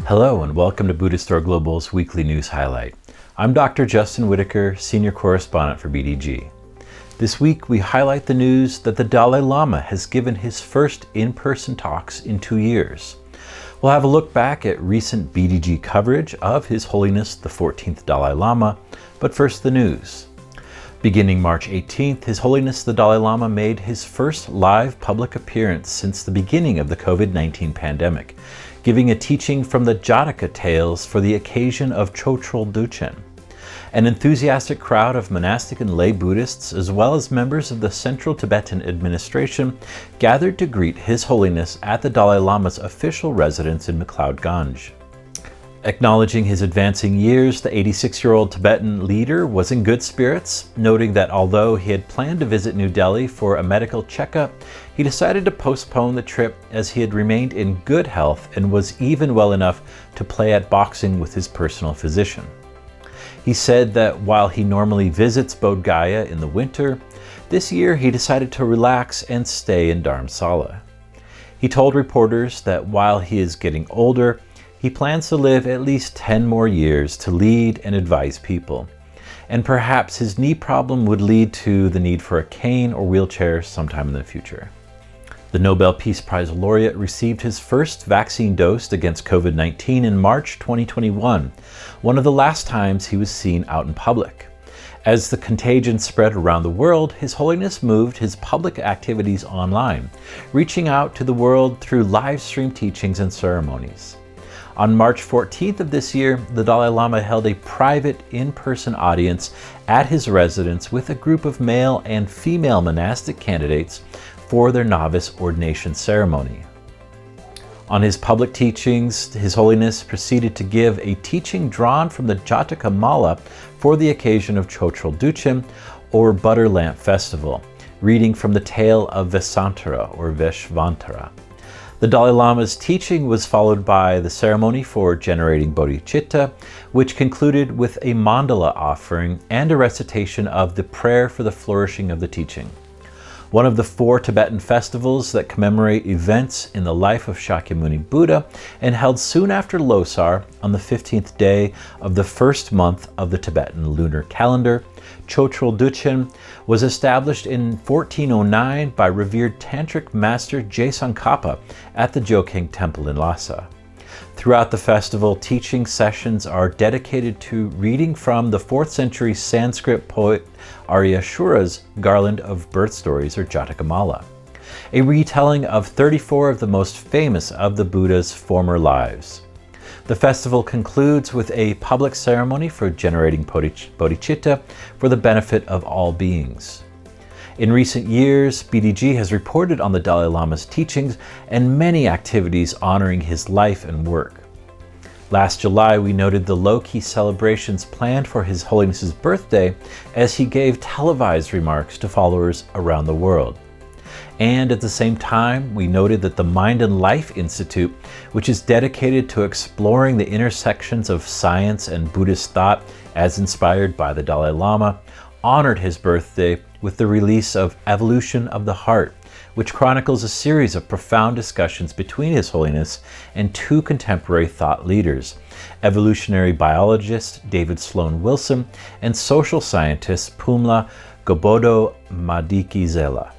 Hello and welcome to Buddhist Store Global's weekly news highlight. I'm Dr. Justin Whitaker, Senior Correspondent for BDG. This week we highlight the news that the Dalai Lama has given his first in-person talks in 2 years. We'll have a look back at recent BDG coverage of His Holiness the 14th Dalai Lama, but first the news. Beginning March 18th, His Holiness the Dalai Lama made his first live public appearance since the beginning of the COVID-19 pandemic, giving a teaching from the Jataka tales for the occasion of Chotrul Duchen. An enthusiastic crowd of monastic and lay Buddhists, as well as members of the Central Tibetan Administration, gathered to greet His Holiness at the Dalai Lama's official residence in McLeod Ganj. Acknowledging his advancing years, the 86-year-old Tibetan leader was in good spirits, noting that although he had planned to visit New Delhi for a medical checkup, he decided to postpone the trip as he had remained in good health and was even well enough to play at boxing with his personal physician. He said that while he normally visits Bodh Gaya in the winter, this year he decided to relax and stay in Dharamsala. He told reporters that while he is getting older, he plans to live at least 10 more years to lead and advise people, and perhaps his knee problem would lead to the need for a cane or wheelchair sometime in the future. The Nobel Peace Prize laureate received his first vaccine dose against COVID-19 in March 2021, one of the last times he was seen out in public. As the contagion spread around the world, His Holiness moved his public activities online, reaching out to the world through live stream teachings and ceremonies. On March 14th of this year, the Dalai Lama held a private in-person audience at his residence with a group of male and female monastic candidates for their novice ordination ceremony. On his public teachings, His Holiness proceeded to give a teaching drawn from the Jataka Mala for the occasion of Chotrul Duchen, or Butter Lamp Festival, reading from the tale of Vesantara or Veshvantara. The Dalai Lama's teaching was followed by the ceremony for generating bodhicitta, which concluded with a mandala offering and a recitation of the prayer for the flourishing of the teaching. One of the 4 Tibetan festivals that commemorate events in the life of Shakyamuni Buddha and held soon after Losar on the 15th day of the first month of the Tibetan lunar calendar, Chotrul Duchen, was established in 1409 by revered tantric master Je Tsongkhapa at the Jokhang Temple in Lhasa. Throughout the festival, teaching sessions are dedicated to reading from the 4th century Sanskrit poet Aryashura's Garland of Birth Stories, or Jatakamala, a retelling of 34 of the most famous of the Buddha's former lives. The festival concludes with a public ceremony for generating bodhicitta for the benefit of all beings. In recent years, BDG has reported on the Dalai Lama's teachings and many activities honoring his life and work. Last July, we noted the low-key celebrations planned for His Holiness's birthday as he gave televised remarks to followers around the world. And at the same time, we noted that the Mind and Life Institute, which is dedicated to exploring the intersections of science and Buddhist thought as inspired by the Dalai Lama, honored his birthday with the release of Evolution of the Heart, which chronicles a series of profound discussions between His Holiness and 2 contemporary thought leaders, evolutionary biologist David Sloan Wilson and social scientist Pumla Gobodo-Madikizela.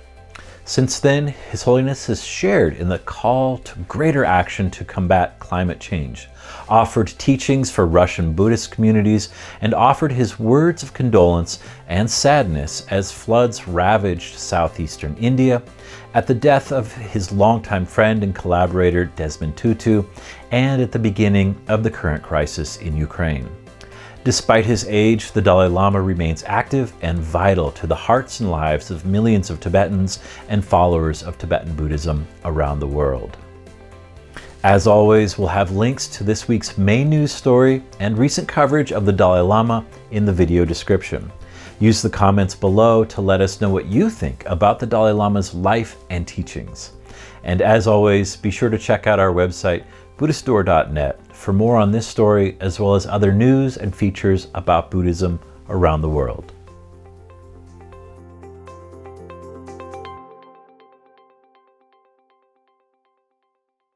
Since then, His Holiness has shared in the call to greater action to combat climate change, offered teachings for Russian Buddhist communities, and offered his words of condolence and sadness as floods ravaged southeastern India, at the death of his longtime friend and collaborator Desmond Tutu, and at the beginning of the current crisis in Ukraine. Despite his age, the Dalai Lama remains active and vital to the hearts and lives of millions of Tibetans and followers of Tibetan Buddhism around the world. As always, we'll have links to this week's main news story and recent coverage of the Dalai Lama in the video description. Use the comments below to let us know what you think about the Dalai Lama's life and teachings. And as always, be sure to check out our website, buddhistdoor.net, for more on this story as well as other news and features about Buddhism around the world.